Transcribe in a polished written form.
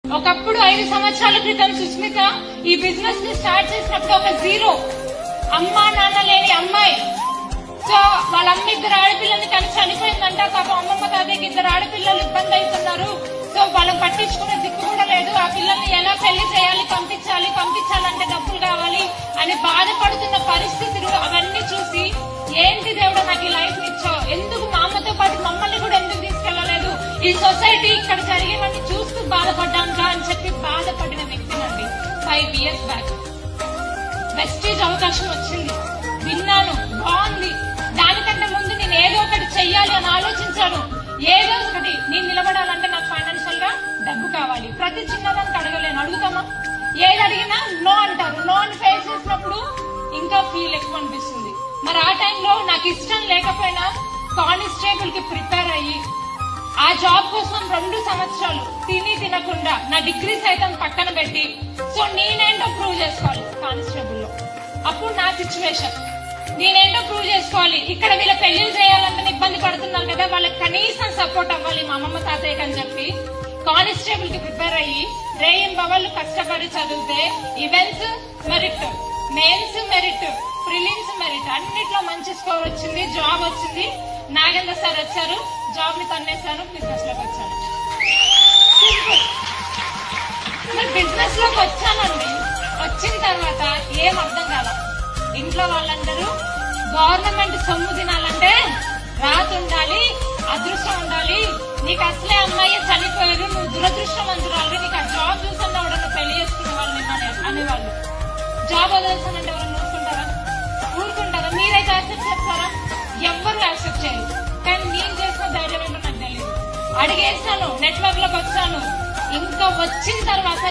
ఒకప్పుడు 5 సంవత్సరాల క్రితం సుస్మిత ఈ బిజినెస్ ని స్టార్ట్ చేసినప్పుడు ఒక జీరో, అమ్మా నాన్న లేని అమ్మాయి. సో వాళ్ళ అమ్మ 2 ఆడపిల్లల్ని కానీ చనిపోయిందంట. పాపం అమ్మమ్మ తాతయ్యకి 2 ఆడపిల్లలు ఇబ్బంది అవుతున్నారు. సో వాళ్ళని పట్టించుకునే దిక్కు కూడా లేదు. ఆ పిల్లల్ని ఎలా పెళ్లి చేయాలి, పంపించాలంటే డబ్బులు కావాలి అని బాధపడుతున్న పరిస్థితులు అవన్నీ చూసి, ఏంటి దేవుడు నాకు ఈ లైఫ్ ఇచ్చావు, ఎందుకు మా అమ్మతో పాటు మమ్మల్ని కూడా ఎందుకు తీసుకెళ్లలేదు, ఈ సొసైటీ ఇక్కడ జరిగేవన్నీ చూస్తూ బాధపడ్డాంగా అని చెప్పి బాధపడిన వ్యక్తినండి. 5 years బ్యాక్ వెస్టేజ్ అవకాశం వచ్చింది, విన్నాను, బాగుంది. దానికంటే ముందు నేను ఏదో ఒకటి చెయ్యాలి అని ఆలోచించాను. ఏదో ఒకటి నేను నిలబడాలంటే నాకు ఫైనాన్షియల్ గా డబ్బు కావాలి. ప్రతి చిన్నదానికి అడగలేను, అడుగుతామా? ఏది అడిగినా నో అంటారు. నో అని ఫేస్ చేసినప్పుడు ఇంకా ఫీల్ ఎక్కువ అనిపిస్తుంది. మరి ఆ టైంలో నాకు ఇష్టం లేకపోయినా కానిస్టేబుల్ కి ప్రిపేర్ అయ్యి ఆ జాబ్ కోసం 2 సంవత్సరాలు తినకుండా నా డిగ్రీ సైతం పక్కన పెట్టి, సో నేనేంటో ప్రూవ్ చేసుకోవాలి కానిస్టేబుల్ లో. అప్పుడు నా సిచ్యువేషన్, నేనేంటో ప్రూవ్ చేసుకోవాలి. ఇక్కడ వీళ్ళ పెళ్లిళ్ళు చేయాలంటే ఇబ్బంది పడుతున్నారు కదా, వాళ్ళకి కనీసం సపోర్ట్ అవ్వాలి మా అమ్మమ్మ తాతయ్యకి అని చెప్పి కానిస్టేబుల్ కి ప్రిపేర్ అయ్యి రేయింబవళ్ళు కష్టపడి చదివితే events merit, mains merit, prelims merit అన్నిట్లో మంచి స్కోర్ వచ్చింది. జాబ్ వచ్చింది. నాగేంద్ర సార్ వచ్చారు, జాబ్ ని తన్నేశాను, బిజినెస్ లోకి వచ్చాను. బిజినెస్ లోకి వచ్చానండి. వచ్చిన తర్వాత ఏం అర్థం కాల. ఇంట్లో వాళ్ళందరూ గవర్నమెంట్ సొమ్ము తినాలంటే రాత ఉండాలి, అదృష్టం ఉండాలి, నీకు అసలే అమ్మాయి చనిపోయారు, నువ్వు దురదృష్టవంతురాలు, నీకు ఆ జాబ్ చూసన్నా కూడా నువ్వు పెళ్లి చేసుకునే వాళ్ళు అనేవాళ్ళు. జాబ్ వదిలేసానంటే ఎవరైనా ఊరుకుంటారా? మీరైతే యాక్సెప్ట్ చేస్తారా? ఎవ్వరు యాక్సెప్ట్ చేయరు. కానీ నేను చేసిన ధైర్యం ఏంటో నాకు తెలియదు. అడిగేస్తాను, నెట్వర్క్ లోకి వచ్చాను. ఇంకా వచ్చిన తర్వాత